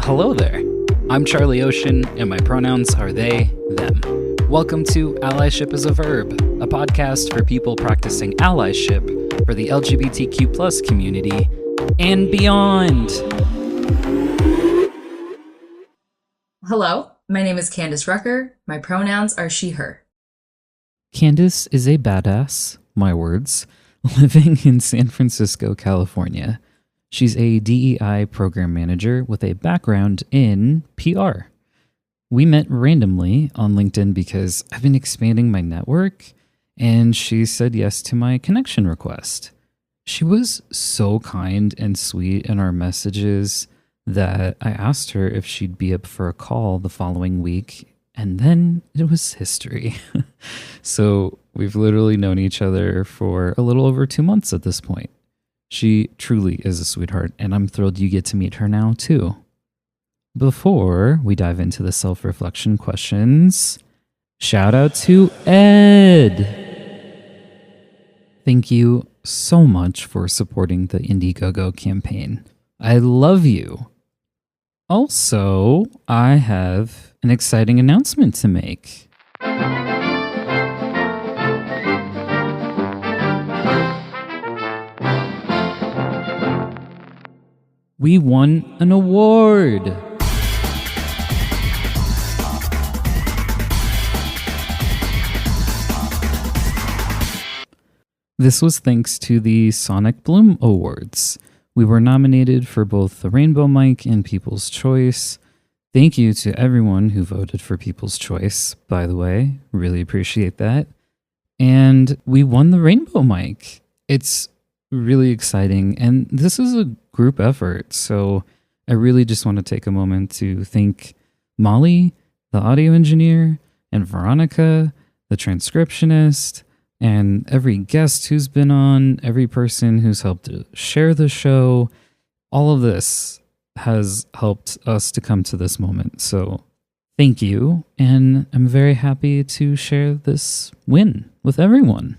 Hello there. I'm Charlie Ocean, and my pronouns are they, them. Welcome to Allyship is a Verb, a podcast for people practicing allyship for the LGBTQ plus community and beyond. Hello, my name is Candace Rucker. My pronouns are she, her. Candace is a badass, my words, living in San Francisco, California. She's a DEI program manager with a background in PR. We met randomly on LinkedIn because I've been expanding my network, and she said yes to my connection request. She was so kind and sweet in our messages that I asked her if she'd be up for a call the following week, and then it was history. So we've literally known each other for a little over 2 months at this point. She truly is a sweetheart, and I'm thrilled you get to meet her now, too. Before we dive into the self-reflection questions, shout out to Ed. Thank you so much for supporting the Indiegogo campaign. I love you. Also, I have an exciting announcement to make. We won an award. This was thanks to the Sonic Bloom Awards. We were nominated for both the Rainbow Mic and People's Choice. Thank you to everyone who voted for People's Choice, by the way. Really appreciate that. And we won the Rainbow Mic. It's really exciting, and this is a group effort, so I really just want to take a moment to thank Molly, the audio engineer, and Veronica, the transcriptionist, and every guest who's been on, every person who's helped to share the show. All of this has helped us to come to this moment, so thank you, and I'm very happy to share this win with everyone.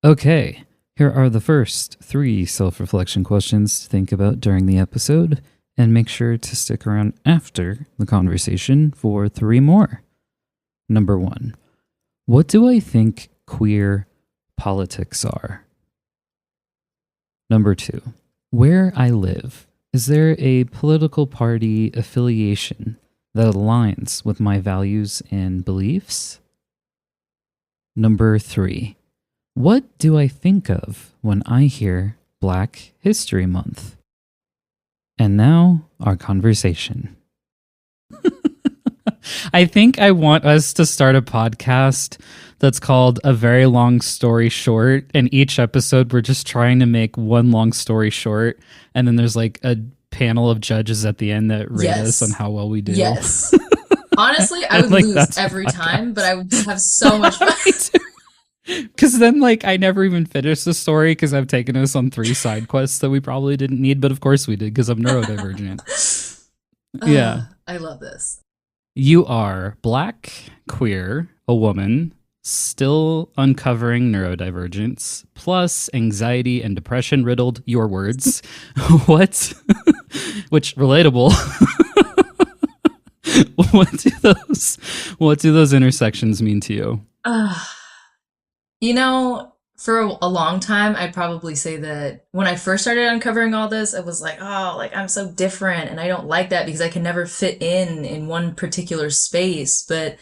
Okay. Here are the first 3 self-reflection questions to think about during the episode, and make sure to stick around after the conversation for 3 more. Number 1, what do I think queer politics are? Number 2, where I live, is there a political party affiliation that aligns with my values and beliefs? Number 3, what do I think of when I hear Black History Month? And now, our conversation. I think I want us to start a podcast that's called A Very Long Story Short, and each episode we're just trying to make one long story short, and then there's like a panel of judges at the end that rate us on how well we do. Yes. Honestly, I would lose every time, but I would just have so much fun. Because then, I never even finished the story because I've taken us on 3 side quests that we probably didn't need, but of course we did because I'm neurodivergent. Yeah. I love this. You are Black, queer, a woman, still uncovering neurodivergence, plus anxiety and depression riddled, your words. What? Which, relatable. What do those intersections mean to you? For a long time, I'd probably say that when I first started uncovering all this, I was like, I'm so different. And I don't like that because I can never fit in one particular space. But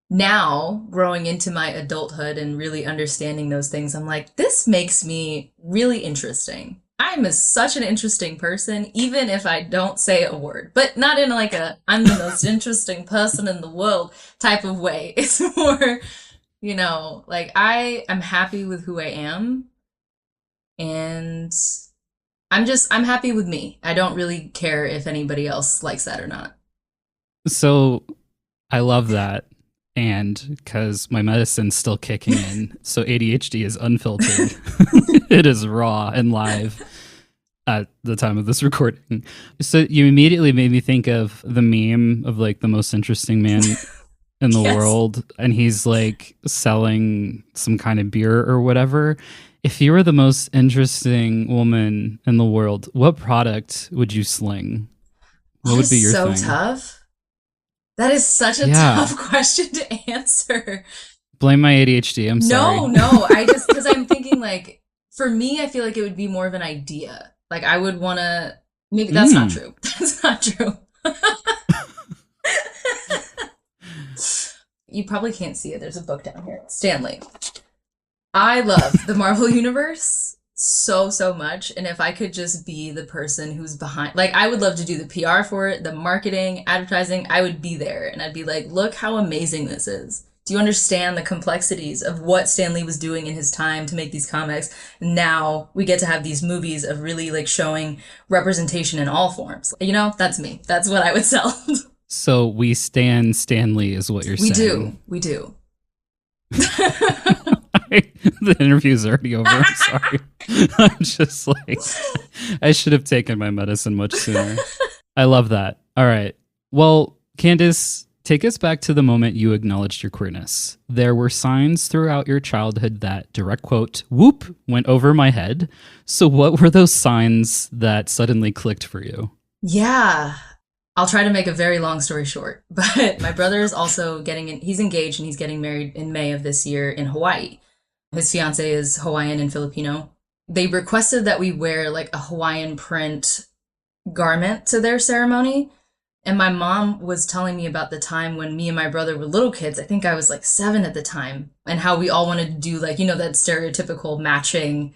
now, growing into my adulthood and really understanding those things, I'm like, this makes me really interesting. I'm such an interesting person, even if I don't say a word, but not in I'm the most interesting person in the world type of way. It's more, I'm happy with who I am, and I'm happy with me. I don't really care if anybody else likes that or not. So I love that. And because my medicine's still kicking in, so ADHD is unfiltered. It is raw and live at the time of this recording. So you immediately made me think of the meme of the most interesting man in the world, and he's selling some kind of beer or whatever. If you were the most interesting woman in the world, what product would you sling? What That would is be your so thing? tough. That is such a Yeah. tough question to answer. Blame my ADHD. I'm No, sorry. no. I just, because I'm thinking like, for me, I feel like it would be more of an idea. Like I would want to, maybe that's not Mm. true. That's not true. You probably can't see it. There's a book down here. Stanley. I love the Marvel Universe so, so much. And if I could just be the person who's behind, like, I would love to do the PR for it, the marketing, advertising. I would be there and I'd be like, look how amazing this is. Do you understand the complexities of what Stan Lee was doing in his time to make these comics? Now we get to have these movies of really like showing representation in all forms. You know, that's me. That's what I would sell. So we stand Stanley is what you're We saying. do. We do. The interview's already over. I'm sorry. I'm just like, I should have taken my medicine much sooner. I love that. All right. Well, Candace, take us back to the moment you acknowledged your queerness. There were signs throughout your childhood that, direct quote, whoop, went over my head. So what were those signs that suddenly clicked for you? Yeah. I'll try to make a very long story short, but my brother is also he's engaged and he's getting married in May of this year in Hawaii. His fiance is Hawaiian and Filipino. They requested that we wear like a Hawaiian print garment to their ceremony. And my mom was telling me about the time when me and my brother were little kids. I think I was like 7 at the time, and how we all wanted to do like, that stereotypical matching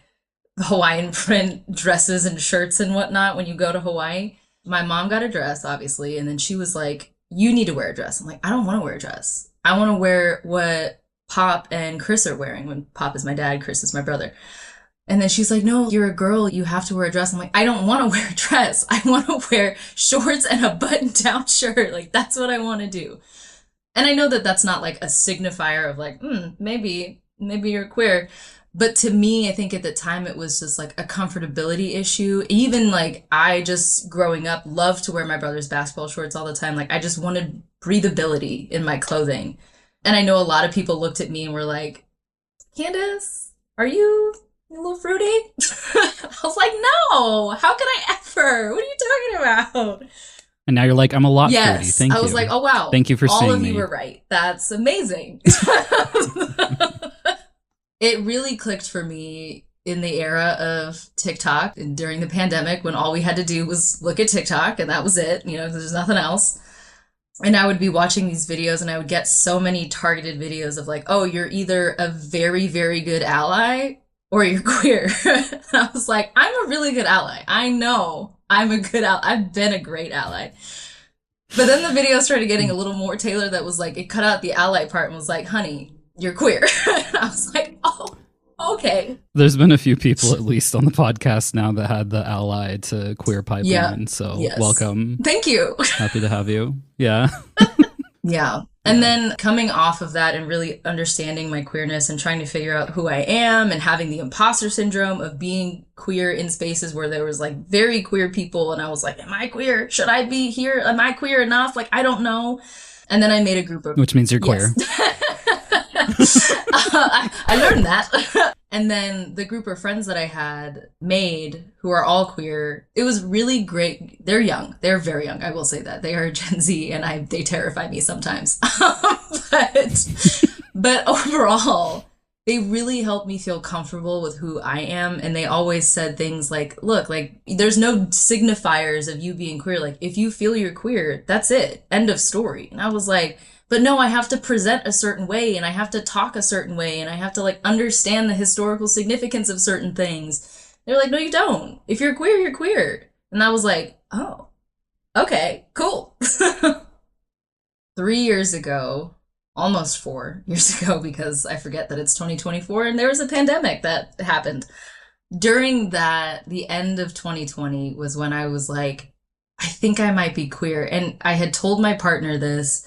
Hawaiian print dresses and shirts and whatnot when you go to Hawaii. My mom got a dress, obviously, and then she was like, you need to wear a dress. I'm like, I don't want to wear a dress. I want to wear what Pop and Chris are wearing. When Pop is my dad, Chris is my brother. And then she's like, no, you're a girl. You have to wear a dress. I'm like, I don't want to wear a dress. I want to wear shorts and a button-down shirt. Like, that's what I want to do. And I know that that's not like a signifier of like, maybe you're queer. But to me, I think at the time it was just like a comfortability issue. Even like I just growing up loved to wear my brother's basketball shorts all the time. Like I just wanted breathability in my clothing. And I know a lot of people looked at me and were like, Candace, are you a little fruity? I was like, no, how could I ever? What are you talking about? And now you're like, I'm a lot fruity. Yes. Thank you. I was like, oh, wow. Thank you for all seeing of me. You were right. That's amazing. It really clicked for me in the era of TikTok and during the pandemic when all we had to do was look at TikTok and that was it. There's nothing else. And I would be watching these videos and I would get so many targeted videos of like, oh, you're either a very, very good ally or you're queer. And I was like, I'm a really good ally. I know I'm a good ally. I've been a great ally. But then the video started getting a little more tailored that was like, it cut out the ally part and was like, honey, you're queer. And I was like, oh, okay. There's been a few people, at least on the podcast now, that had the ally to queer pipeline. Yeah. So yes. Welcome. Thank you. Happy to have you. Yeah. Yeah. And then coming off of that and really understanding my queerness and trying to figure out who I am and having the imposter syndrome of being queer in spaces where there was like very queer people. And I was like, am I queer? Should I be here? Am I queer enough? Like, I don't know. And then I made a group of... Which means you're queer. Yes. I learned that. And then the group of friends that I had made, who are all queer, it was really great. They're young. They're very young. I will say that. They are Gen Z, and they terrify me sometimes. But overall, they really helped me feel comfortable with who I am. And they always said things like, look, like, there's no signifiers of you being queer. Like, if you feel you're queer, that's it. End of story. And I was like... But no, I have to present a certain way and I have to talk a certain way and I have to like understand the historical significance of certain things. They're like, no, you don't. If you're queer, you're queer. And I was like, oh, okay, cool. 3 years ago, almost 4 years ago, because I forget that it's 2024 and there was a pandemic that happened. During that, the end of 2020 was when I was like, I think I might be queer. And I had told my partner this.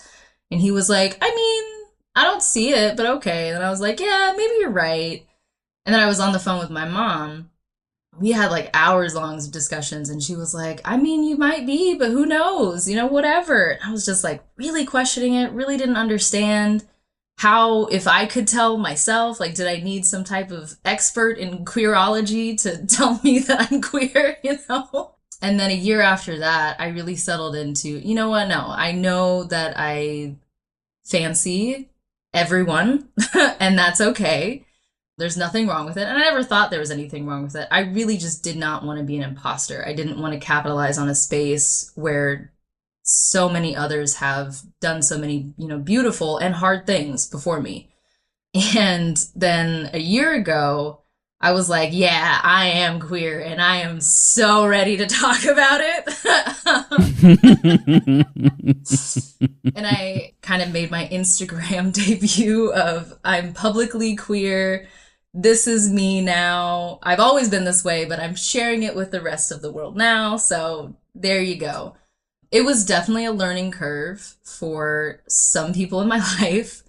And he was like, I mean, I don't see it, but okay. And I was like, yeah, maybe you're right. And then I was on the phone with my mom. We had like hours long of discussions. And she was like, I mean, you might be, but who knows? Whatever. And I was just like really questioning it, really didn't understand how, if I could tell myself, like, did I need some type of expert in queerology to tell me that I'm queer, And then a year after that, I really settled into, you know what? No, I know that I fancy everyone, and that's okay. There's nothing wrong with it. And I never thought there was anything wrong with it. I really just did not want to be an imposter. I didn't want to capitalize on a space where so many others have done so many, beautiful and hard things before me. And then a year ago, I was like, yeah, I am queer and I am so ready to talk about it. And I kind of made my Instagram debut of I'm publicly queer. This is me now. I've always been this way, but I'm sharing it with the rest of the world now. So there you go. It was definitely a learning curve for some people in my life,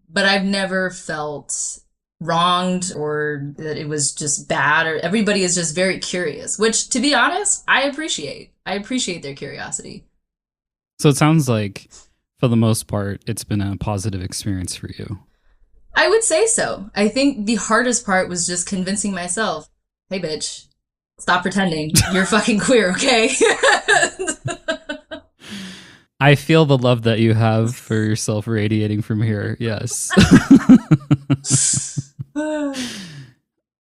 but I've never felt wronged or that it was just bad, or everybody is just very curious, which, to be honest, I appreciate. I appreciate their curiosity. So it sounds like, for the most part, it's been a positive experience for you. I would say so. I think the hardest part was just convincing myself, hey, bitch, stop pretending. You're fucking queer, okay? I feel the love that you have for yourself radiating from here. Yes.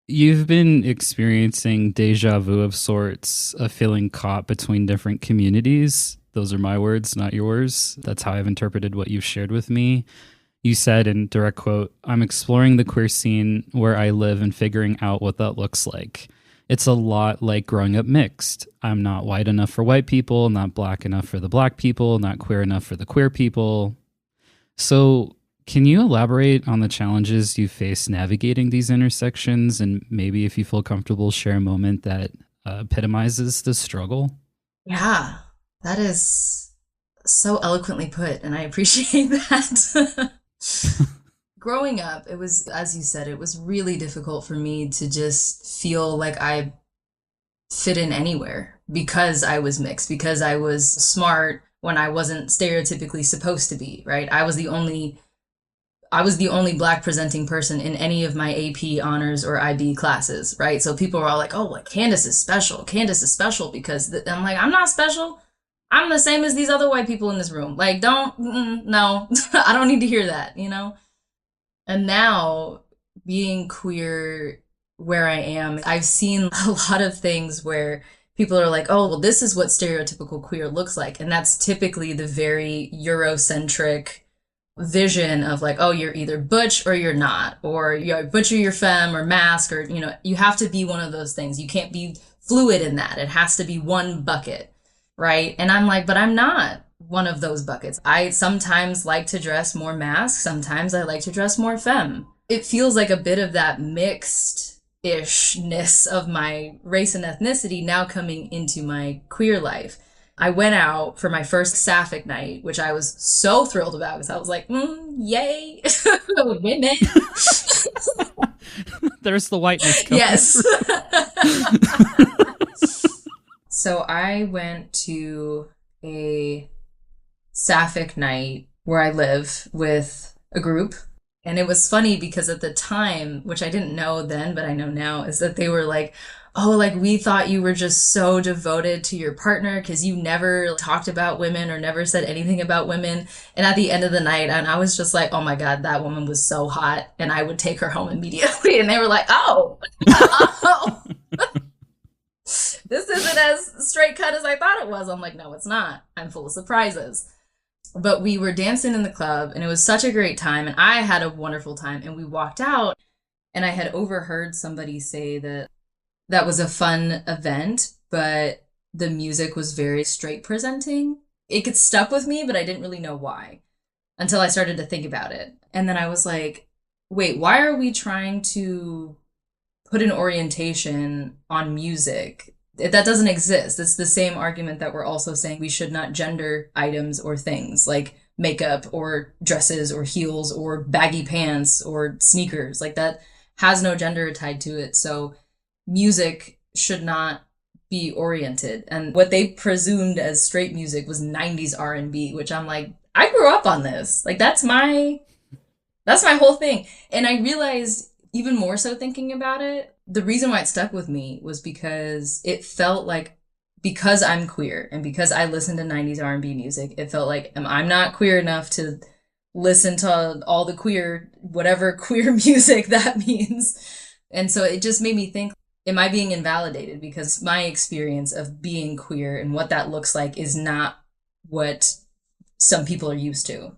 You've been experiencing deja vu of sorts, of feeling caught between different communities. Those are my words, not yours. That's how I've interpreted what you've shared with me. You said, in direct quote, "I'm exploring the queer scene where I live and figuring out what that looks like. It's a lot like growing up mixed. I'm not white enough for white people, not black enough for the black people, not queer enough for the queer people." So can you elaborate on the challenges you face navigating these intersections, and maybe, if you feel comfortable, share a moment that epitomizes the struggle? Yeah, that is so eloquently put, and I appreciate that. Growing up, it was, as you said, it was really difficult for me to just feel like I fit in anywhere because I was mixed, because I was smart when I wasn't stereotypically supposed to be, right? I was the only black presenting person in any of my AP honors or IB classes, right? So people were all like, "Oh, like Candace is special. Candace is special," because I'm like, I'm not special. I'm the same as these other white people in this room. Like, don't, no, I don't need to hear that, you know? And now, being queer where I am, I've seen a lot of things where people are like, "Oh, well, this is what stereotypical queer looks like." And that's typically the very Eurocentric vision of like, oh, you're either butch or you're not, or you're butch or you're femme or mask, or, you have to be one of those things. You can't be fluid in that. It has to be one bucket, right? And I'm like, but I'm not one of those buckets. I sometimes like to dress more mask, sometimes I like to dress more femme. It feels like a bit of that mixed ishness of my race and ethnicity now coming into my queer life. I went out for my first sapphic night, which I was so thrilled about because I was like, yay, women. There's the whiteness coming. Yes. So I went to a sapphic night where I live with a group. And it was funny because at the time, which I didn't know then, but I know now, is that they were like, "Oh, like we thought you were just so devoted to your partner because you never talked about women or never said anything about women." And at the end of the night, and I was just like, "Oh my God, that woman was so hot," and I would take her home immediately. And they were like, "Oh, oh, this isn't as straight cut as I thought it was." I'm like, "No, it's not. I'm full of surprises." But we were dancing in the club and it was such a great time. And I had a wonderful time. And we walked out and I had overheard somebody say that that was a fun event, but the music was very straight presenting. It gets stuck with me, but I didn't really know why until I started to think about it. And then I was like, wait, why are we trying to put an orientation on music? That doesn't exist. It's the same argument that we're also saying we should not gender items or things like makeup or dresses or heels or baggy pants or sneakers. Like that has no gender tied to it. So music should not be oriented. And what they presumed as straight music was 90s R&B, which I'm like, I grew up on this. Like that's my whole thing. And I realized even more so thinking about it, the reason why it stuck with me was because it felt like because I'm queer and because I listen to 90s R&B music, it felt like I'm not queer enough to listen to all the queer, whatever queer music that means. And so it just made me think, am I being invalidated? Because my experience of being queer and what that looks like is not what some people are used to,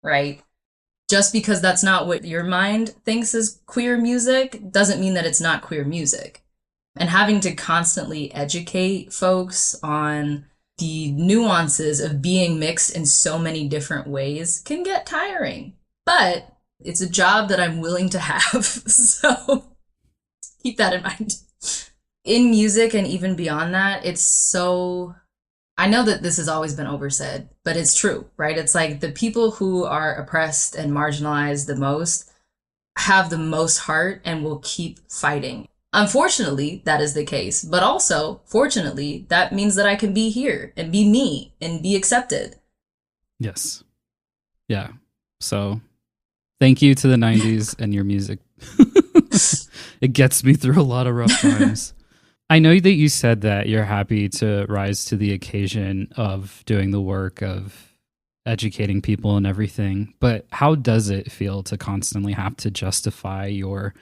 right? Just because that's not what your mind thinks is queer music doesn't mean that it's not queer music. And having to constantly educate folks on the nuances of being mixed in so many different ways can get tiring. But it's a job that I'm willing to have. So keep that in mind. In music and even beyond that, it's so, I know that this has always been oversaid, but it's true, right? It's like the people who are oppressed and marginalized the most have the most heart and will keep fighting. Unfortunately, that is the case, but also, fortunately, that means that I can be here and be me and be accepted. Yes. Yeah. So thank you to the 90s and your music. It gets me through a lot of rough times. I know that you said that you're happy to rise to the occasion of doing the work of educating people and everything, but how does it feel to constantly have to justify your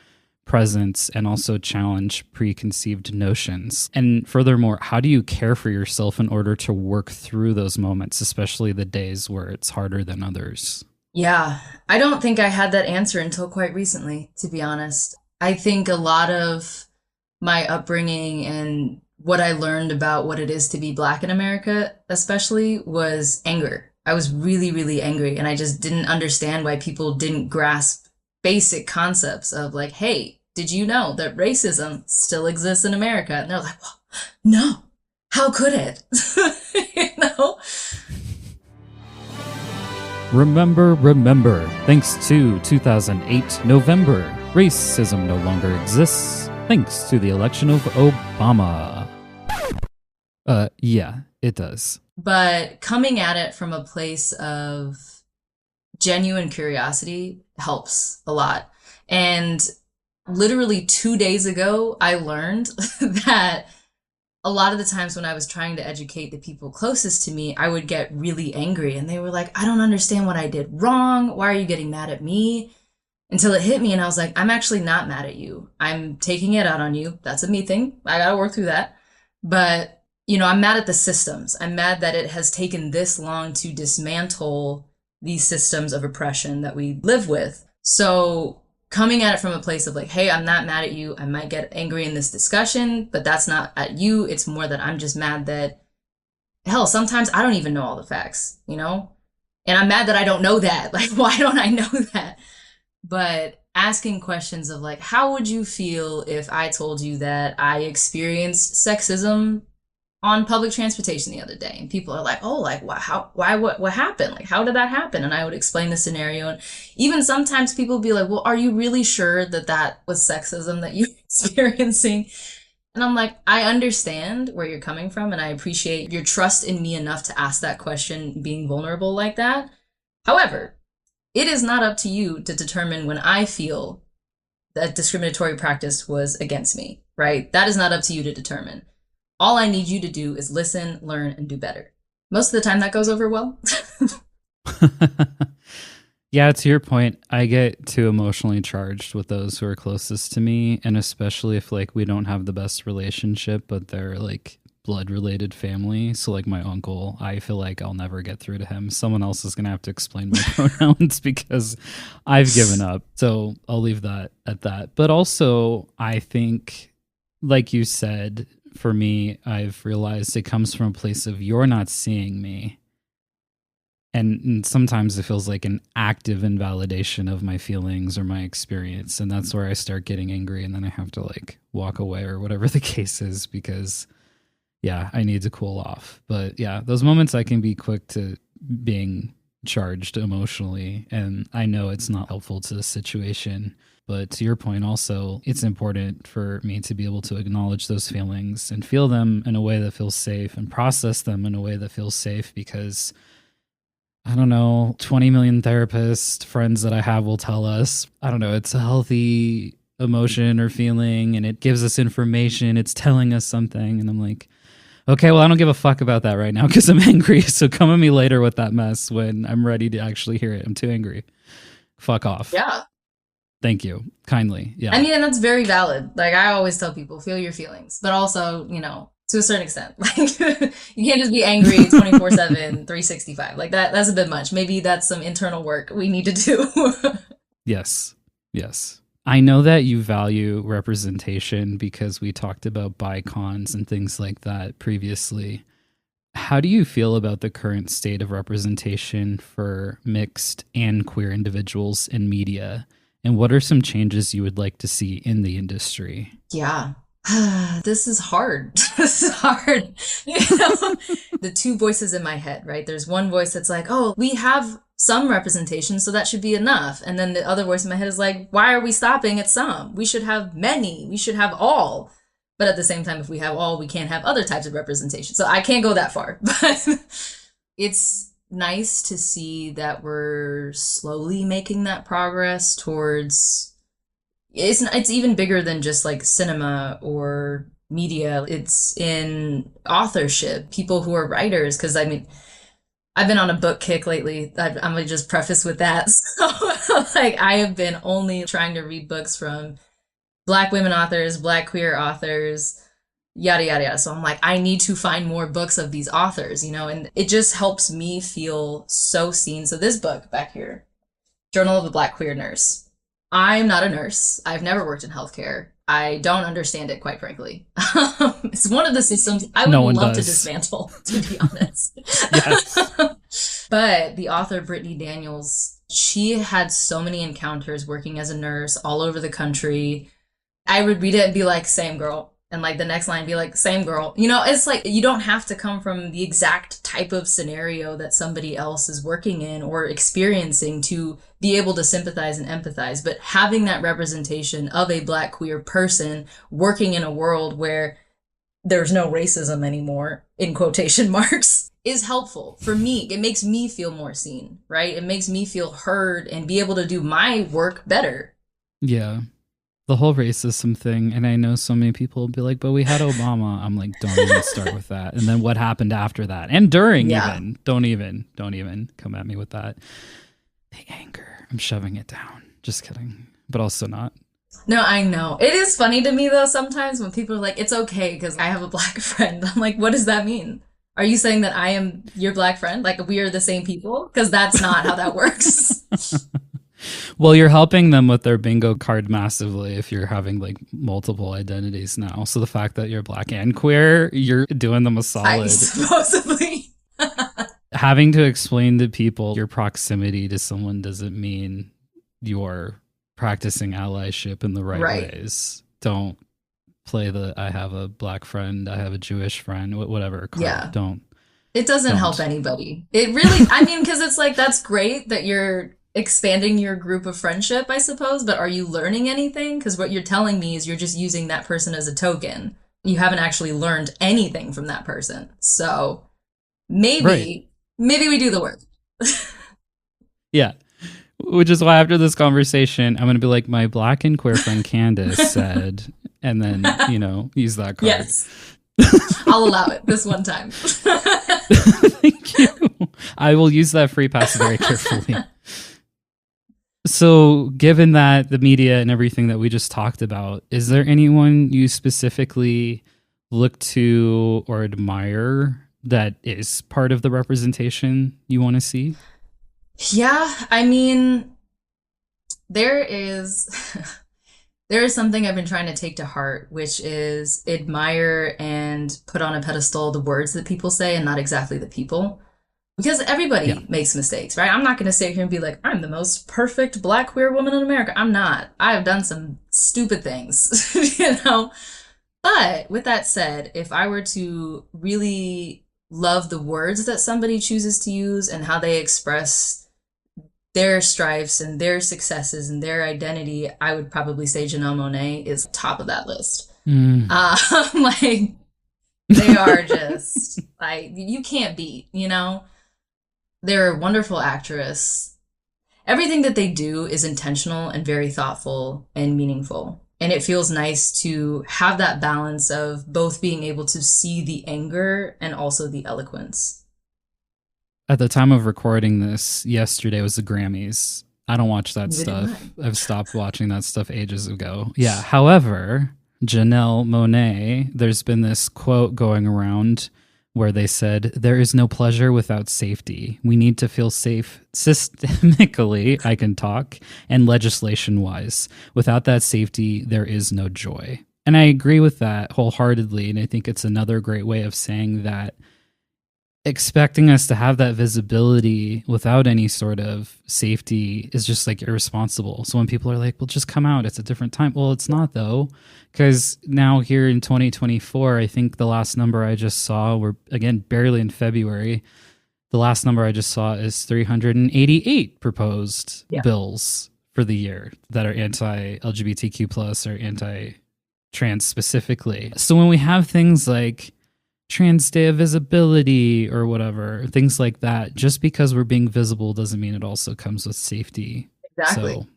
presence and also challenge preconceived notions? And furthermore, how do you care for yourself in order to work through those moments, especially the days where it's harder than others? Yeah, I don't think I had that answer until quite recently, to be honest. I think a lot of my upbringing and what I learned about what it is to be Black in America, especially, was anger. I was really, really angry, and I just didn't understand why people didn't grasp basic concepts of like, hey, did you know that racism still exists in America? And they're like, well, no, how could it? You know? Remember, thanks to 2008 November, racism no longer exists thanks to the election of Obama. Yeah, it does. But coming at it from a place of genuine curiosity helps a lot. And literally 2 days ago, I learned that a lot of the times when I was trying to educate the people closest to me, I would get really angry and they were like, I don't understand what I did wrong. Why are you getting mad at me? Until it hit me and I was like, I'm actually not mad at you. I'm taking it out on you. That's a me thing. I gotta work through that. But, I'm mad at the systems. I'm mad that it has taken this long to dismantle these systems of oppression that we live with. So coming at it from a place of like, hey, I'm not mad at you. I might get angry in this discussion, but that's not at you. It's more that I'm just mad that, hell, sometimes I don't even know all the facts, And I'm mad that I don't know that. Like, why don't I know that? But asking questions of like, how would you feel if I told you that I experienced sexism on public transportation the other day? And people are like, oh, like, what happened? Like, how did that happen? And I would explain the scenario. And even sometimes people would be like, well, are you really sure that that was sexism that you're experiencing? And I'm like, I understand where you're coming from. And I appreciate your trust in me enough to ask that question, being vulnerable like that. However, it is not up to you to determine when I feel that discriminatory practice was against me, right? That is not up to you to determine. All I need you to do is listen, learn, and do better. Most of the time that goes over well. Yeah, to your point, I get too emotionally charged with those who are closest to me, and especially if like we don't have the best relationship, but they're like blood related family. So like my uncle, I feel like I'll never get through to him. Someone else is going to have to explain my pronouns because I've given up. So I'll leave that at that. But also I think, like you said, for me, I've realized it comes from a place of you're not seeing me. And sometimes it feels like an active invalidation of my feelings or my experience. And that's where I start getting angry. And then I have to like walk away or whatever the case is because yeah, I need to cool off. But yeah, those moments I can be quick to being charged emotionally. And I know it's not helpful to the situation. But to your point also, it's important for me to be able to acknowledge those feelings and feel them in a way that feels safe and process them in a way that feels safe because I don't know, 20 million therapist friends that I have will tell us, I don't know, it's a healthy emotion or feeling and it gives us information. It's telling us something. And I'm like, Okay, well, I don't give a fuck about that right now because I'm angry. So come at me later with that mess when I'm ready to actually hear it. I'm too angry. Fuck off. Yeah. Thank you. Kindly. I Yeah. mean, and that's very valid. Like I always tell people, feel your feelings, but also, to a certain extent. Like you can't just be angry 24/7, 365. Like that's a bit much. Maybe that's some internal work we need to do. Yes. Yes. I know that you value representation because we talked about bicons and things like that previously. How do you feel about the current state of representation for mixed and queer individuals in media? And what are some changes you would like to see in the industry? Yeah. This is hard. This is hard. The two voices in my head, right? There's one voice that's like, oh, we have some representation, so that should be enough. And then the other voice in my head is like, why are we stopping at some? We should have many. We should have all. But at the same time, if we have all, we can't have other types of representation. So I can't go that far. But it's nice to see that we're slowly making that progress towards it's even bigger than just like cinema or media. It's in authorship, people who are writers. Because I mean, I've been on a book kick lately. I'm gonna just preface with that. So, like, I have been only trying to read books from Black women authors, Black queer authors, yada yada yada. So I'm like, I need to find more books of these authors, and it just helps me feel so seen. So this book back here, Journal of a Black Queer Nurse. I'm not a nurse. I've never worked in healthcare. I don't understand it, quite frankly. It's one of the systems I would love to dismantle, to be honest. Yes. But the author, Brittany Daniels, she had so many encounters working as a nurse all over the country. I would read it and be like, same girl. And like the next line be like, same girl. It's like you don't have to come from the exact type of scenario that somebody else is working in or experiencing to be able to sympathize and empathize. But having that representation of a Black queer person working in a world where there's no racism anymore, in quotation marks, is helpful for me. It makes me feel more seen, right? It makes me feel heard and be able to do my work better. Yeah. The whole racism thing, and I know so many people will be like, but we had Obama. I'm like, don't even start with that. And then what happened after that? And during even. Don't even come at me with that. The anger. I'm shoving it down. Just kidding. But also not. No, I know. It is funny to me, though, sometimes when people are like, it's okay because I have a Black friend. I'm like, what does that mean? Are you saying that I am your Black friend? Like, we are the same people? Because that's not how that works. Well, you're helping them with their bingo card massively if you're having like multiple identities now. So the fact that you're Black and queer, you're doing them a solid. Supposedly. Having to explain to people your proximity to someone doesn't mean you're practicing allyship in the right ways. Don't play the I have a Black friend, I have a Jewish friend, whatever card. Yeah. Don't. It doesn't help anybody. It really, I mean, because it's like, that's great that you're expanding your group of friendship, I suppose, but are you learning anything? Because what you're telling me is you're just using that person as a token. You haven't actually learned anything from that person. So maybe we do the work. Yeah. Which is why after this conversation, I'm going to be like, my Black and queer friend Candace said, and then, use that card. Yes. I'll allow it this one time. Thank you. I will use that free pass very carefully. So given that the media and everything that we just talked about, is there anyone you specifically look to or admire that is part of the representation you want to see? Yeah, I mean, there is something I've been trying to take to heart, which is admire and put on a pedestal the words that people say and not exactly the people. Because everybody makes mistakes, right? I'm not going to sit here and be like, I'm the most perfect Black queer woman in America. I'm not. I've done some stupid things, But with that said, if I were to really love the words that somebody chooses to use and how they express their strifes and their successes and their identity, I would probably say Janelle Monáe is top of that list. Like, they are just, like, you can't beat, They're a wonderful actress. Everything that they do is intentional and very thoughtful and meaningful. And it feels nice to have that balance of both being able to see the anger and also the eloquence. At the time of recording this, yesterday was the Grammys. I don't watch that Neither do stuff. I. I've stopped watching that stuff ages ago. Yeah. However, Janelle Monáe, there's been this quote going around where they said, "There is no pleasure without safety. We need to feel safe systemically, I can talk, and legislation wise. Without that safety, there is no joy." And I agree with that wholeheartedly. And I think it's another great way of saying that expecting us to have that visibility without any sort of safety is just like irresponsible. So when people are like, well, just come out, it's a different time. Well, it's not though, because now here in 2024, I think the last number I just saw, we're again barely in February. The last number I just saw is 388 proposed Yeah. bills for the year that are anti-LGBTQ plus or anti-trans specifically. So when we have things like Trans Day of Visibility or whatever, things like that, just because we're being visible doesn't mean it also comes with safety. Exactly. So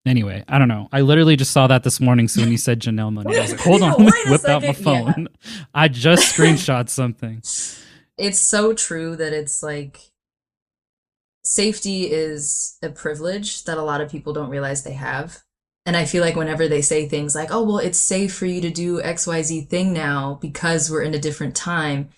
anyway, I don't know. I literally just saw that this morning. So when you said Janelle Monáe, I was like, hold on, let me whip out my phone. Yeah. I just screenshot something. It's so true that it's like safety is a privilege that a lot of people don't realize they have. And I feel like whenever they say things like, oh, well, it's safe for you to do XYZ thing now because we're in a different time,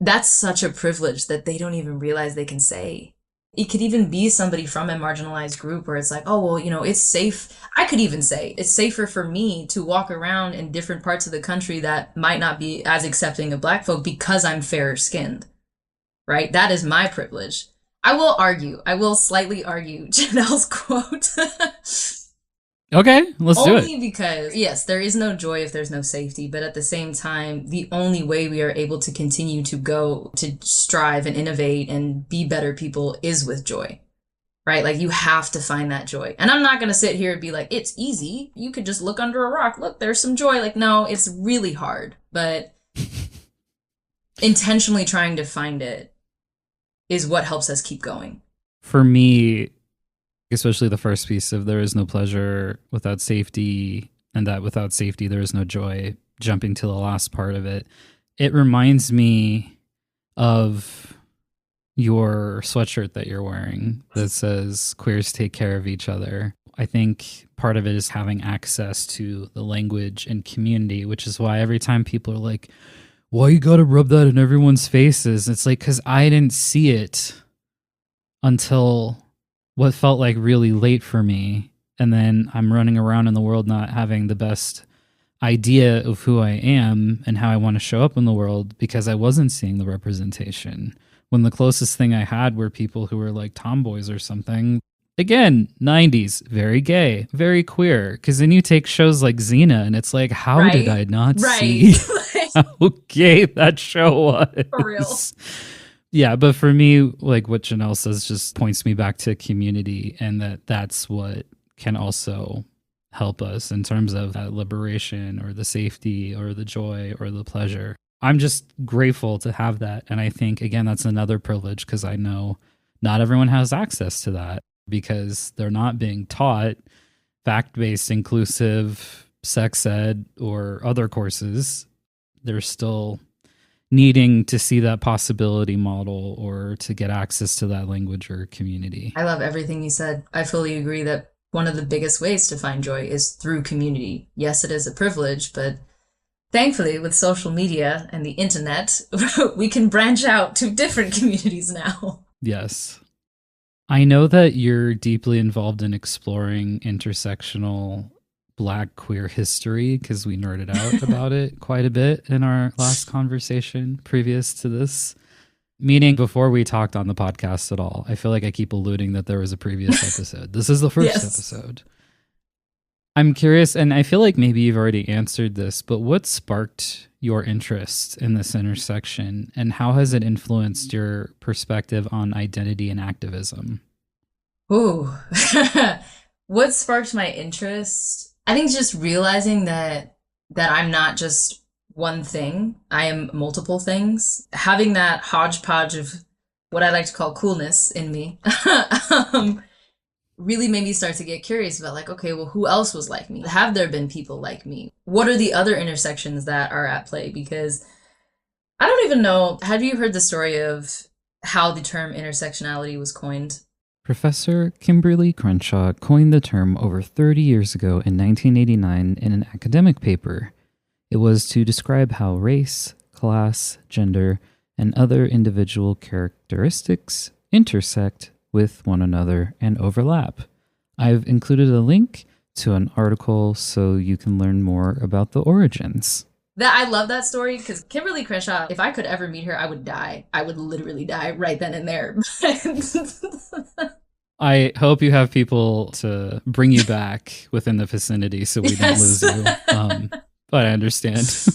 that's such a privilege that they don't even realize they can say. It could even be somebody from a marginalized group where it's like, oh, well, it's safe. I could even say it's safer for me to walk around in different parts of the country that might not be as accepting of Black folk because I'm fairer skinned, right? That is my privilege. I will slightly argue Janelle's quote. Okay, let's do it. Only because, yes, there is no joy if there's no safety, but at the same time, the only way we are able to continue to go to strive and innovate and be better people is with joy, right? Like you have to find that joy. And I'm not going to sit here and be like, it's easy. You could just look under a rock. Look, there's some joy. Like, no, it's really hard, but intentionally trying to find it is what helps us keep going. For me, especially the first piece of there is no pleasure without safety, and that without safety there is no joy, jumping to the last part of it, it reminds me of your sweatshirt that you're wearing that says queers take care of each other. I think part of it is having access to the language and community, which is why every time people are like, why you gotta rub that in everyone's faces? It's like, because I didn't see it until what felt like really late for me. And then I'm running around in the world not having the best idea of who I am and how I want to show up in the world because I wasn't seeing the representation. When the closest thing I had were people who were like tomboys or something. Again, 90s, very gay, very queer. Because then you take shows like Xena and it's like, how did I not see how gay that show was? For real. Yeah, but for me, like what Janelle says just points me back to community, and that's what can also help us in terms of that liberation or the safety or the joy or the pleasure. I'm just grateful to have that. And I think, again, that's another privilege because I know not everyone has access to that because they're not being taught fact-based, inclusive sex ed or other courses. They're still needing to see that possibility model or to get access to that language or community. I love everything you said. I fully agree that one of the biggest ways to find joy is through community. Yes, it is a privilege, but thankfully with social media and the internet, we can branch out to different communities now. Yes. I know that you're deeply involved in exploring intersectional Black queer history because we nerded out about it quite a bit in our last conversation previous to this, meaning before we talked on the podcast at all. I feel like I keep alluding that there was a previous episode. This is the first episode. I'm curious, and I feel like maybe you've already answered this, but what sparked your interest in this intersection and how has it influenced your perspective on identity and activism? Ooh, what sparked my interest? I think just realizing that I'm not just one thing. I am multiple things. Having that hodgepodge of what I like to call coolness in me really made me start to get curious about like, okay, well, who else was like me? Have there been people like me? What are the other intersections that are at play? Because I don't even know. Have you heard the story of how the term intersectionality was coined? Professor Kimberly Crenshaw coined the term over 30 years ago in 1989 in an academic paper. It was to describe how race, class, gender, and other individual characteristics intersect with one another and overlap. I've included a link to an article so you can learn more about the origins. That I love that story because Kimberly Crenshaw, if I could ever meet her, I would die. I would literally die right then and there. I hope you have people to bring you back within the vicinity so we don't lose you. But I understand.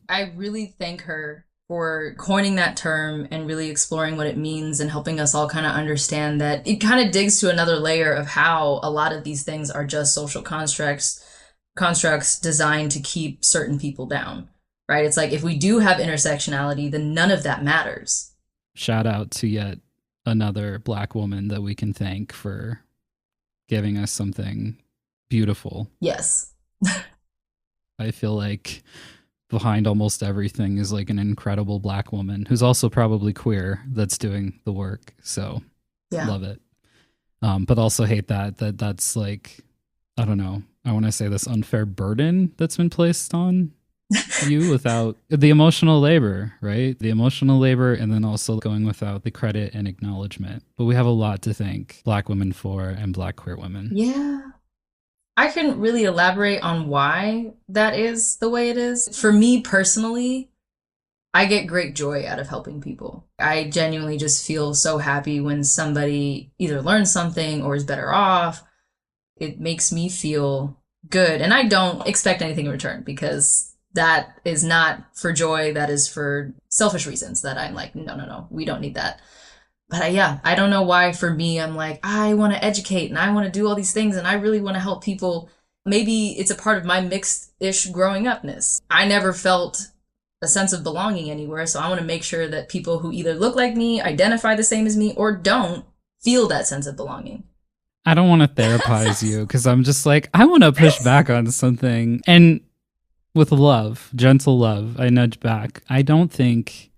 I really thank her for coining that term and really exploring what it means and helping us all kind of understand that it kind of digs to another layer of how a lot of these things are just social constructs designed to keep certain people down, right? It's like if we do have intersectionality, then none of that matters. Shout out to yet another Black woman that we can thank for giving us something beautiful. Yes. I feel like behind almost everything is like an incredible Black woman who's also probably queer that's doing the work. So Yeah. love it. But also hate that's like, I don't know. I want to say this unfair burden that's been placed on you without the emotional labor, right? The emotional labor, and then also going without the credit and acknowledgement. But we have a lot to thank Black women for and Black queer women. Yeah. I couldn't really elaborate on why that is the way it is. For me personally, I get great joy out of helping people. I genuinely just feel so happy when somebody either learns something or is better off. It makes me feel good. And I don't expect anything in return because that is not for joy. That is for selfish reasons that I'm like, no, we don't need that. But I don't know why for me, I'm like, I want to educate and I want to do all these things and I really want to help people. Maybe it's a part of my mixed-ish growing upness. I never felt a sense of belonging anywhere. So I want to make sure that people who either look like me, identify the same as me, or don't feel that sense of belonging. I don't want to therapize you because I'm just like, I want to push back on something. And with love, gentle love, I nudge back. I don't think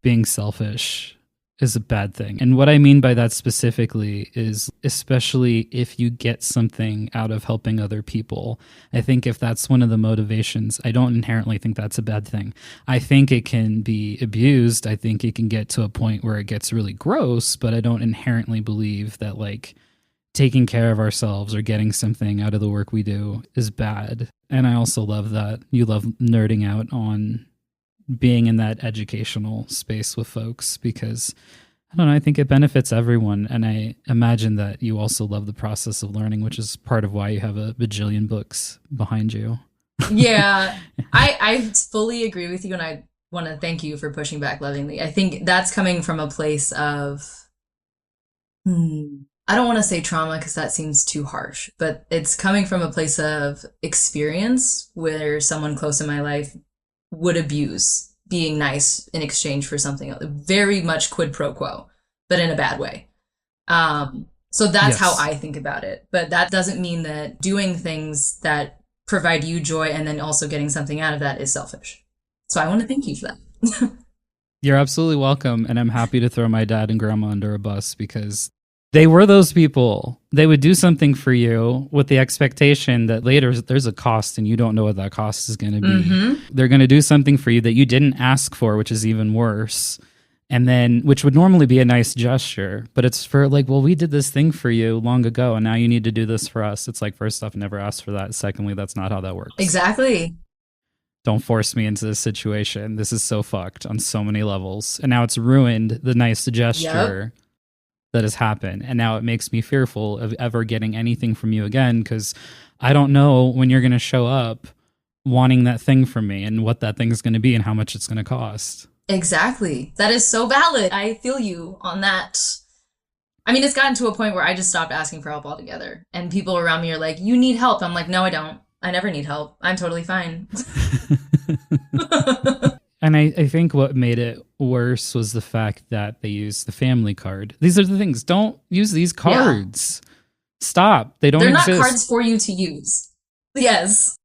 being selfish is a bad thing. And what I mean by that specifically is, especially if you get something out of helping other people, I think if that's one of the motivations, I don't inherently think that's a bad thing. I think it can be abused. I think it can get to a point where it gets really gross, but I don't inherently believe that like taking care of ourselves or getting something out of the work we do is bad. And I also love that you love nerding out on being in that educational space with folks because I don't know, I think it benefits everyone. And I imagine that you also love the process of learning, which is part of why you have a bajillion books behind you. Yeah, I fully agree with you. And I want to thank you for pushing back lovingly. I think that's coming from a place of, I don't want to say trauma because that seems too harsh, but it's coming from a place of experience where someone close in my life would abuse being nice in exchange for something else. Very much quid pro quo, but in a bad way. So that's how I think about it. But that doesn't mean that doing things that provide you joy and then also getting something out of that is selfish. So I want to thank you for that. You're absolutely welcome. And I'm happy to throw my dad and grandma under a bus because they were those people. They would do something for you with the expectation that later there's a cost and you don't know what that cost is going to be. Mm-hmm. They're going to do something for you that you didn't ask for, which is even worse. And then, which would normally be a nice gesture, but it's for like, well, we did this thing for you long ago and now you need to do this for us. It's like, first off, never asked for that. Secondly, that's not how that works. Exactly. Don't force me into this situation. This is so fucked on so many levels. And now it's ruined the nice gesture. Yep. That has happened. And now it makes me fearful of ever getting anything from you again because I don't know when you're going to show up wanting that thing from me and what that thing is going to be and how much it's going to cost. Exactly. That is so valid. I feel you on that. I mean, it's gotten to a point where I just stopped asking for help altogether. And people around me are like, you need help. I'm like, no, I don't. I never need help. I'm totally fine. And I think what made it worse was the fact that they used the family card. These are the things. Don't use these cards. Stop. They don't They're not exist. cards for you to use. Yes.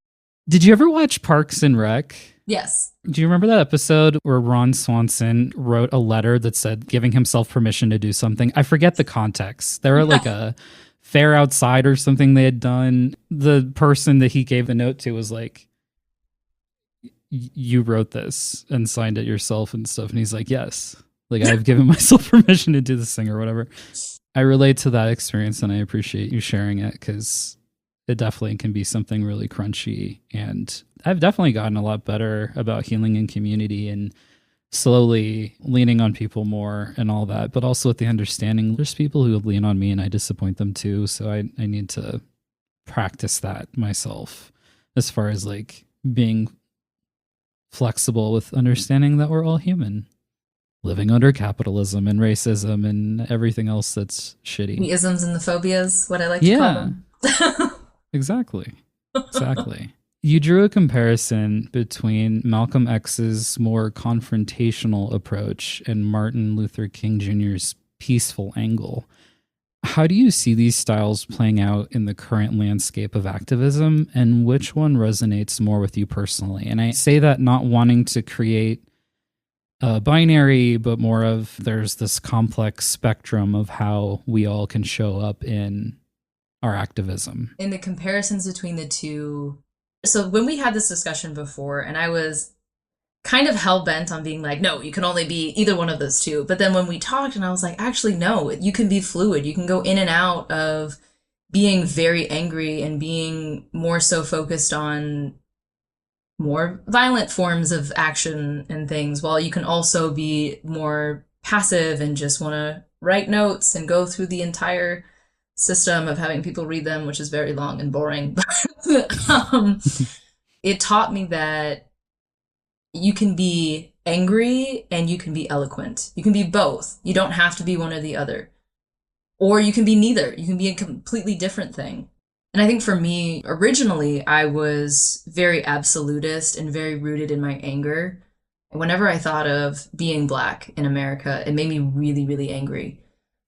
Did you ever watch Parks and Rec? Yes. Do you remember that episode where Ron Swanson wrote a letter that said giving himself permission to do something? I forget the context. They were at like a fair outside or something they had done. The person that he gave the note to was like, you wrote this and signed it yourself and stuff. And he's like, yes, like I've given myself permission to do this thing or whatever. I relate to that experience and I appreciate you sharing it because it definitely can be something really crunchy. And I've definitely gotten a lot better about healing in community and slowly leaning on people more and all that, but also with the understanding there's people who lean on me and I disappoint them too. So I need to practice that myself as far as like being flexible with understanding that we're all human, living under capitalism and racism and everything else that's shitty. The isms and the phobias, what I like to call them. Exactly. You drew a comparison between Malcolm X's more confrontational approach and Martin Luther King Jr.'s peaceful angle. How do you see these styles playing out in the current landscape of activism, and which one resonates more with you personally? And I say that not wanting to create a binary, but more of there's this complex spectrum of how we all can show up in our activism. In the comparisons between the two, so when we had this discussion before, and I was kind of hell-bent on being like, no, you can only be either one of those two. But then when we talked and I was like, actually, no, you can be fluid. You can go in and out of being very angry and being more so focused on more violent forms of action and things, while you can also be more passive and just want to write notes and go through the entire system of having people read them, which is very long and boring. It taught me that you can be angry and you can be eloquent. You can be both. You don't have to be one or the other. Or you can be neither. You can be a completely different thing. And I think for me, originally, I was very absolutist and very rooted in my anger. Whenever I thought of being Black in America, it made me really, really angry.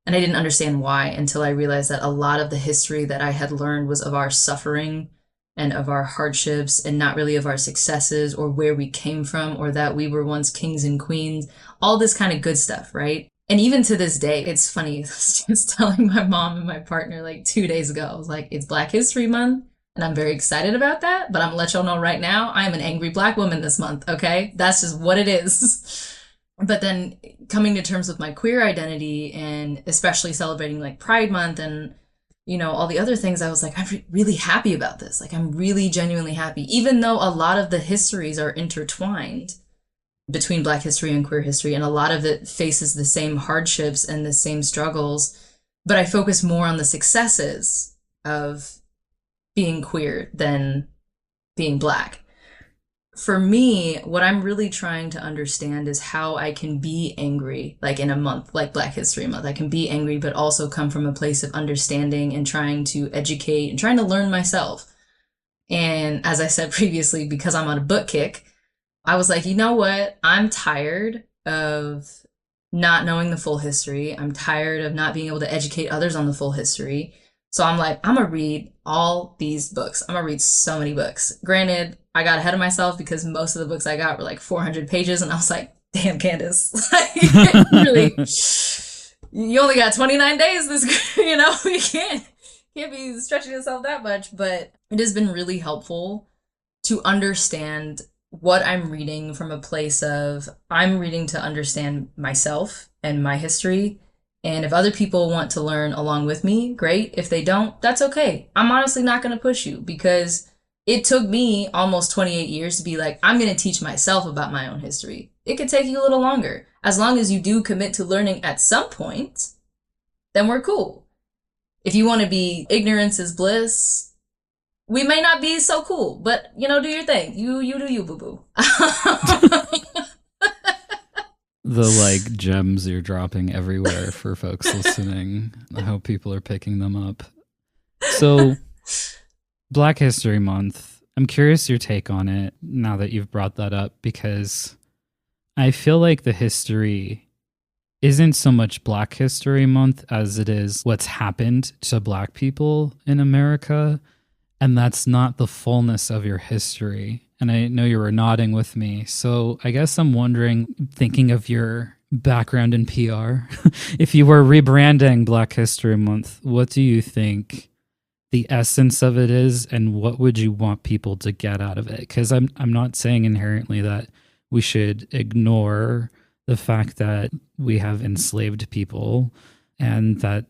And I didn't understand why until I realized that a lot of the history that I had learned was of our suffering and of our hardships and not really of our successes or where we came from or that we were once kings and queens, all this kind of good stuff, right? And even to this day, it's funny, I was just telling my mom and my partner like 2 days ago, I was like, it's Black History Month and I'm very excited about that, but I'm gonna let y'all know right now, I am an angry Black woman this month, okay? That's just what it is. But then coming to terms with my queer identity and especially celebrating like Pride Month and you know, all the other things, I was like, I'm really happy about this. Like, I'm really genuinely happy, even though a lot of the histories are intertwined between Black history and queer history, and a lot of it faces the same hardships and the same struggles. But I focus more on the successes of being queer than being Black. For me, what I'm really trying to understand is how I can be angry, like in a month, like Black History Month. I can be angry, but also come from a place of understanding and trying to educate and trying to learn myself. And as I said previously, because I'm on a book kick, I was like, you know what? I'm tired of not knowing the full history. I'm tired of not being able to educate others on the full history. So I'm like, I'm gonna read all these books. I'm gonna read so many books. Granted, I got ahead of myself because most of the books I got were like 400 pages, and I was like, damn, Candace, like, really, you only got 29 days this, you know, you can't be stretching yourself that much. But it has been really helpful to understand what I'm reading from a place of I'm reading to understand myself and my history. And if other people want to learn along with me, great. If they don't, that's okay. I'm honestly not going to push you because it took me almost 28 years to be like, I'm going to teach myself about my own history. It could take you a little longer. As long as you do commit to learning at some point, then we're cool. If you want to be ignorance is bliss, we may not be so cool, but you know, do your thing. You do you, boo-boo. The like gems you're dropping everywhere for folks listening. I hope people are picking them up. So Black History Month, I'm curious your take on it now that you've brought that up, because I feel like the history isn't so much Black History Month as it is what's happened to Black people in America. And that's not the fullness of your history. And I know you were nodding with me. So I guess I'm wondering, thinking of your background in PR, if you were rebranding Black History Month, what do you think the essence of it is, and what would you want people to get out of it? Because I'm not saying inherently that we should ignore the fact that we have enslaved people and that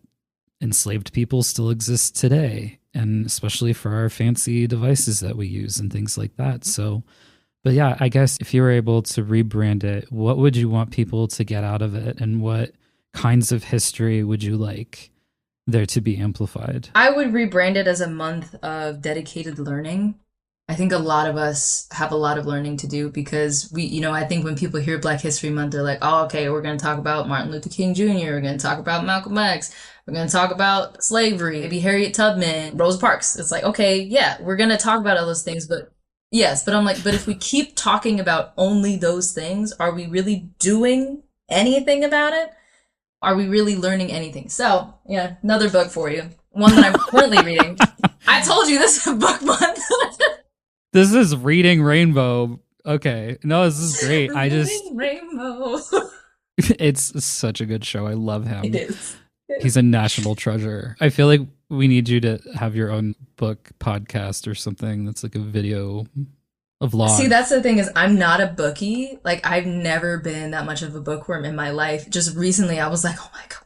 enslaved people still exist today, and especially for our fancy devices that we use and things like that. So, but yeah, I guess if you were able to rebrand it, what would you want people to get out of it, and what kinds of history would you like there to be amplified? I would rebrand it as a month of dedicated learning. I think a lot of us have a lot of learning to do because I think when people hear Black History Month, they're like, oh, okay, we're going to talk about Martin Luther King Jr., we're going to talk about Malcolm X, we're going to talk about slavery, maybe Harriet Tubman, Rosa Parks. It's like, okay, yeah, we're going to talk about all those things, but yes, but I'm like, but if we keep talking about only those things, are we really doing anything about it? Are we really learning anything? So, yeah, another book for you. One that I'm currently reading. I told you this is a book month. This is Reading Rainbow. Okay. No, this is great. Reading Rainbow. It's such a good show. I love him. It is. He's a national treasure. I feel like we need you to have your own book podcast or something that's like a video, a vlog. See, that's the thing is I'm not a bookie. Like, I've never been that much of a bookworm in my life. Just recently I was like, oh my God,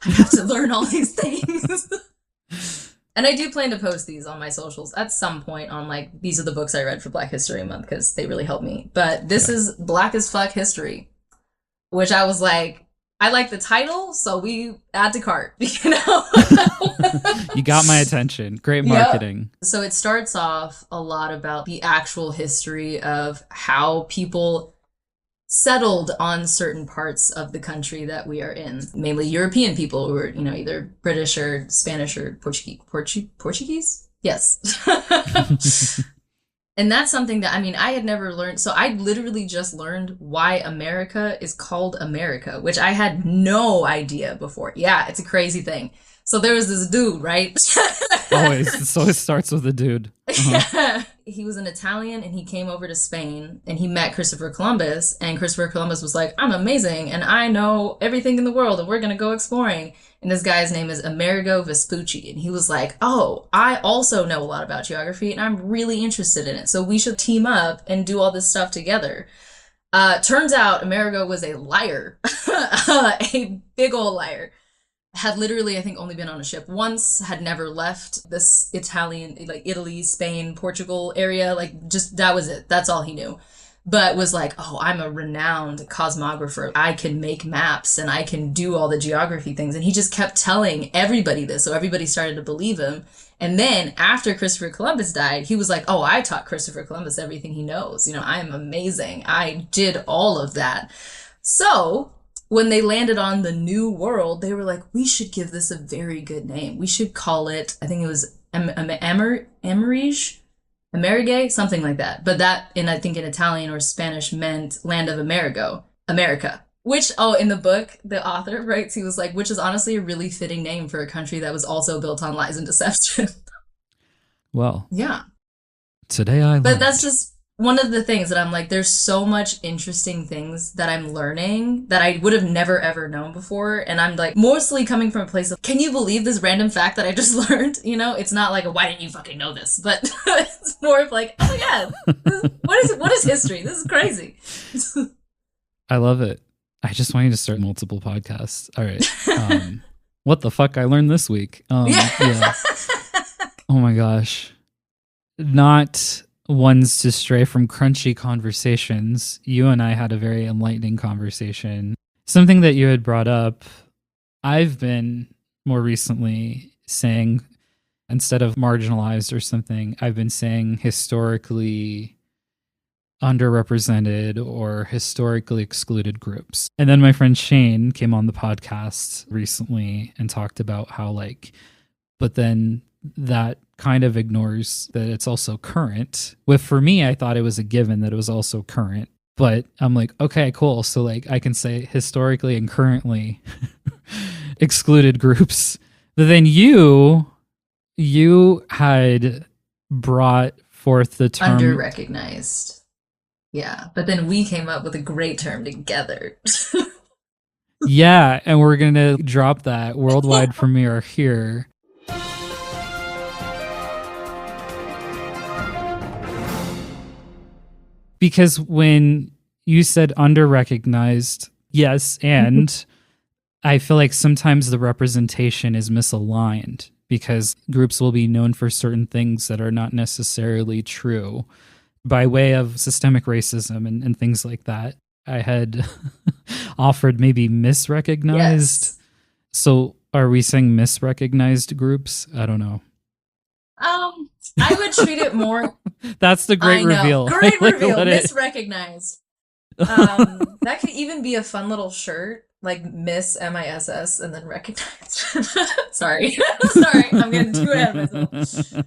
I have to learn all these things. And I do plan to post these on my socials at some point on like, these are the books I read for Black History Month because they really helped me. But this is Black as Fuck History, which I was like, I like the title, so we add to cart, you know? You got my attention. Great marketing. Yep. So it starts off a lot about the actual history of how people settled on certain parts of the country that we are in, mainly European people who were, either British or Spanish or Portuguese? Yes. And that's something that, I had never learned. So I literally just learned why America is called America, which I had no idea before. Yeah, it's a crazy thing. So there was this dude, right? Always. So it starts with a dude. Yeah. He was an Italian and he came over to Spain and he met Christopher Columbus, and Christopher Columbus was like, I'm amazing and I know everything in the world and we're going to go exploring. And this guy's name is Amerigo Vespucci. And he was like, oh, I also know a lot about geography and I'm really interested in it. So we should team up and do all this stuff together. Turns out Amerigo was a liar, a big old liar. Had literally, I think, only been on a ship once, had never left this Italian, like Italy, Spain, Portugal area. Like, just that was it. That's all he knew. But was like, oh, I'm a renowned cosmographer. I can make maps and I can do all the geography things. And he just kept telling everybody this. So everybody started to believe him. And then after Christopher Columbus died, he was like, oh, I taught Christopher Columbus everything he knows. I am amazing. I did all of that. So when they landed on the New World, they were like, we should give this a very good name. We should call it, I think it was Amerige, something like that. But that, I think in Italian or Spanish, meant Land of Amerigo, America. Which, in the book, the author writes, he was like, which is honestly a really fitting name for a country that was also built on lies and deception. Well. Yeah. Today I learned. But that's just one of the things that I'm like, there's so much interesting things that I'm learning that I would have never, ever known before. And I'm like, mostly coming from a place of, can you believe this random fact that I just learned? It's not like, why didn't you fucking know this? But it's more of like, oh yeah, what is history? This is crazy. I love it. I just want you to start multiple podcasts. All right. What the fuck I learned this week? Yeah. Oh my gosh. Not ones to stray from crunchy conversations. You and I had a very enlightening conversation. Something that you had brought up, I've been more recently saying, instead of marginalized or something, I've been saying historically underrepresented or historically excluded groups. And then my friend Shane came on the podcast recently and talked about how but then that kind of ignores that it's also current. For me, I thought it was a given that it was also current. But I'm like, okay, cool. So like I can say historically and currently excluded groups. But then you had brought forth the Under term. recognized. Yeah. But then we came up with a great term together. Yeah, and we're going to drop that worldwide premiere here. Because when you said under recognized, yes, and I feel like sometimes the representation is misaligned because groups will be known for certain things that are not necessarily true by way of systemic racism and things like that. I had offered maybe misrecognized. Yes. So are we saying misrecognized groups? I don't know. Um, I would treat it more. That's the great I know. reveal. Great Like, reveal. let it. Misrecognized. That could even be a fun little shirt, like Miss MISS and then recognized. Sorry. Sorry, I'm getting too ahead of myself.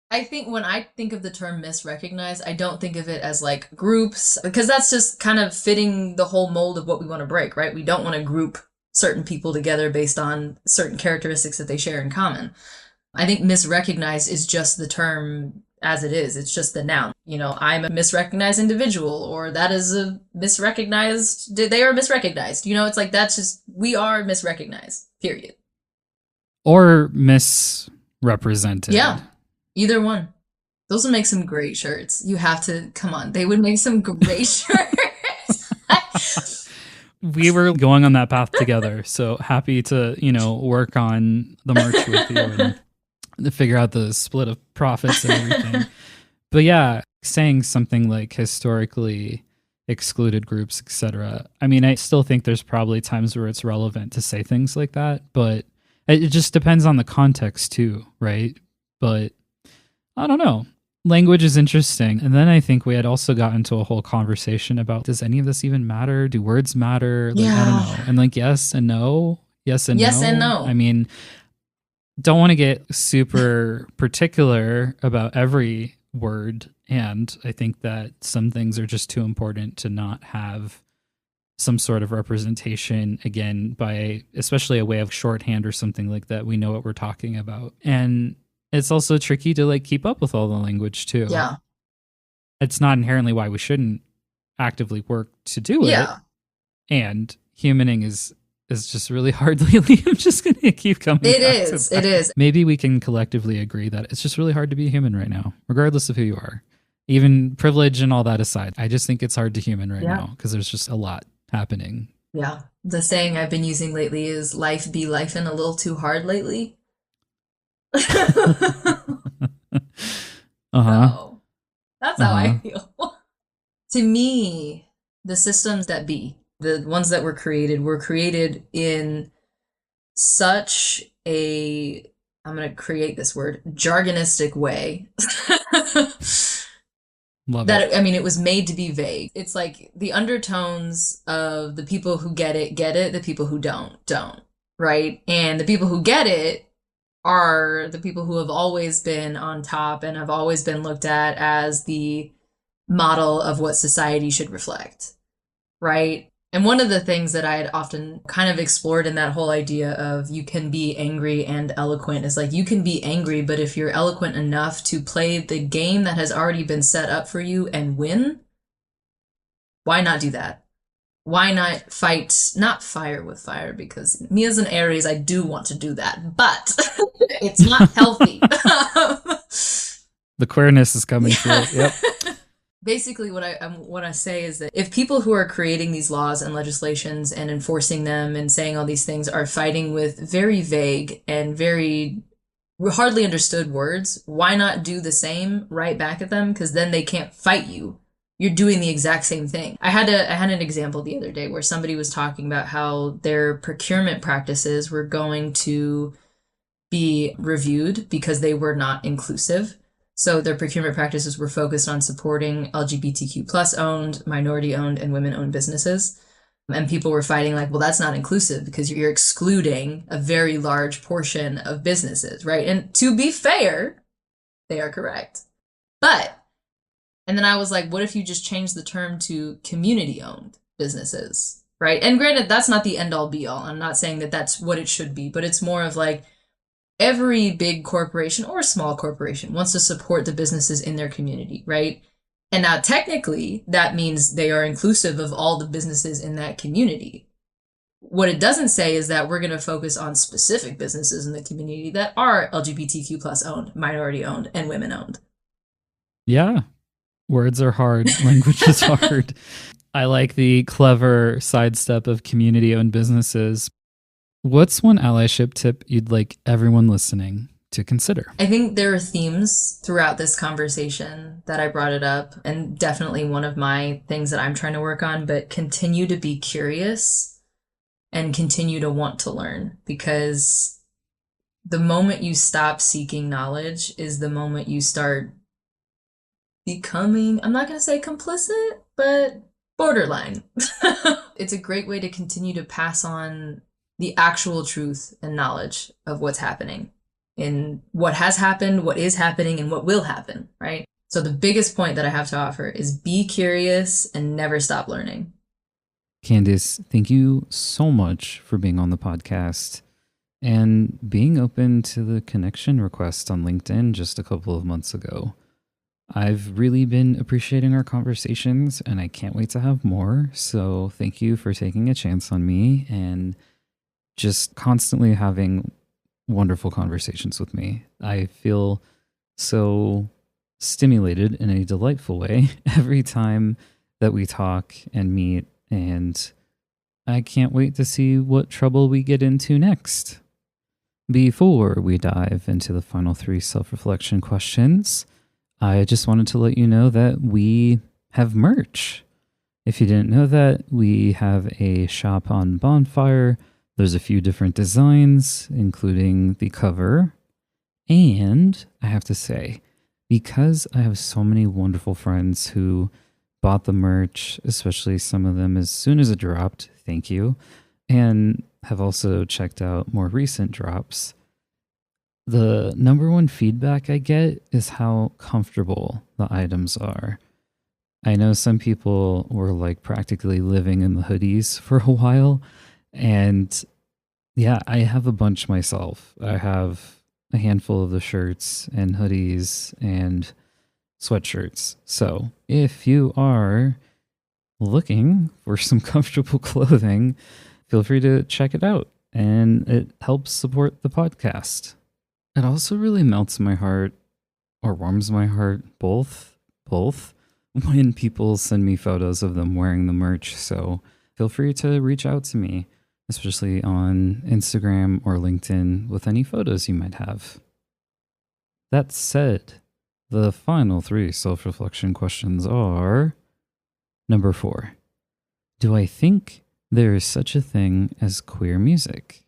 I think when I think of the term misrecognized, I don't think of it as like groups, because that's just kind of fitting the whole mold of what we want to break, right? We don't want to group certain people together based on certain characteristics that they share in common. I think misrecognized is just the term as it is. It's just the noun. You know, I'm a misrecognized individual, or that is a misrecognized, they are misrecognized. You know, it's like that's just, we are misrecognized, period. Or misrepresented. Yeah, either one. Those would make some great shirts. You have to, come on, they would make some great shirts. We were going on that path together. So happy to, work on the march with you and to figure out the split of profits and everything. But yeah, saying something like historically excluded groups, etc. I mean, I still think there's probably times where it's relevant to say things like that, but it just depends on the context too, right? But I don't know. Language is interesting. And then I think we had also got into a whole conversation about, does any of this even matter? Do words matter? Like, I don't know. Yeah. And like, yes and no. Yes and Yes no. and no. I mean, don't want to get super particular about every word. And I think that some things are just too important to not have some sort of representation, again, by especially a way of shorthand or something like that. We know what we're talking about. And it's also tricky to like keep up with all the language too. Yeah. It's not inherently why we shouldn't actively work to do it. Yeah. And humaning is just really hard lately. I'm just going to keep coming back to that. It is. Maybe we can collectively agree that it's just really hard to be a human right now, regardless of who you are. Even privilege and all that aside, I just think it's hard to human right now because there's just a lot happening. Yeah. The saying I've been using lately is life be lifing a little too hard lately. So that's how I feel. To me, the systems that be, the ones that were created in such a, I'm going to create this word, jargonistic way. Love that it. I mean, it was made to be vague. It's like the undertones of the people who get it, the people who don't, right? And the people who get it are the people who have always been on top and have always been looked at as the model of what society should reflect, right? And one of the things that I had often kind of explored in that whole idea of you can be angry and eloquent is like, you can be angry, but if you're eloquent enough to play the game that has already been set up for you and win, why not do that? Why not fight, not fire with fire? Because me as an Aries, I do want to do that, but it's not healthy. The queerness is coming through. Yep. Basically, what I say is that if people who are creating these laws and legislations and enforcing them and saying all these things are fighting with very vague and very hardly understood words, why not do the same right back at them? Because then they can't fight you. You're doing the exact same thing. I had an example the other day where somebody was talking about how their procurement practices were going to be reviewed because they were not inclusive. So their procurement practices were focused on supporting LGBTQ plus owned, minority owned, and women owned businesses. And people were fighting like, well, that's not inclusive because you're excluding a very large portion of businesses, right? And to be fair, they are correct. But And then I was like, what if you just change the term to community owned businesses? Right. And granted, that's not the end all be all. I'm not saying that that's what it should be, but it's more of like every big corporation or small corporation wants to support the businesses in their community. Right. And now technically that means they are inclusive of all the businesses in that community. What it doesn't say is that we're going to focus on specific businesses in the community that are LGBTQ plus owned, minority owned, and women owned. Yeah. Words are hard. Language is hard. I like the clever sidestep of community-owned businesses. What's one allyship tip you'd like everyone listening to consider? I think there are themes throughout this conversation that I brought it up, and definitely one of my things that I'm trying to work on, but continue to be curious and continue to want to learn, because the moment you stop seeking knowledge is the moment you start becoming, I'm not going to say complicit, but borderline. It's a great way to continue to pass on the actual truth and knowledge of what's happening in what has happened, what is happening, and what will happen, right? So the biggest point that I have to offer is be curious and never stop learning. Candace, thank you so much for being on the podcast and being open to the connection request on LinkedIn just a couple of months ago. I've really been appreciating our conversations and I can't wait to have more. So thank you for taking a chance on me and just constantly having wonderful conversations with me. I feel so stimulated in a delightful way every time that we talk and meet, and I can't wait to see what trouble we get into next. Before we dive into the final 3 self-reflection questions, I just wanted to let you know that we have merch. If you didn't know that, we have a shop on Bonfire. There's a few different designs, including the cover. And I have to say, because I have so many wonderful friends who bought the merch, especially some of them as soon as it dropped, thank you, and have also checked out more recent drops, the number one feedback I get is how comfortable the items are. I know some people were like practically living in the hoodies for a while, and yeah, I have a bunch myself. I have a handful of the shirts and hoodies and sweatshirts. So if you are looking for some comfortable clothing, feel free to check it out, and it helps support the podcast. It also really melts my heart, or warms my heart, both, when people send me photos of them wearing the merch. So feel free to reach out to me, especially on Instagram or LinkedIn, with any photos you might have. That said, the final 3 self-reflection questions are: number 4, do I think there is such a thing as queer music?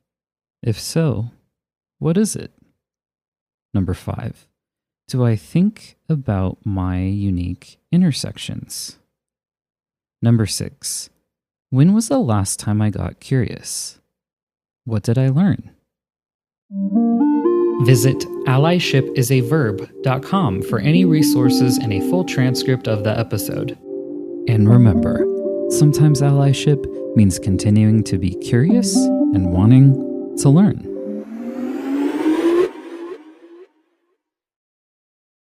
If so, what is it? Number 5, do I think about my unique intersections? Number 6, when was the last time I got curious? What did I learn? Visit allyshipisaverb.com for any resources and a full transcript of the episode. And remember, sometimes allyship means continuing to be curious and wanting to learn.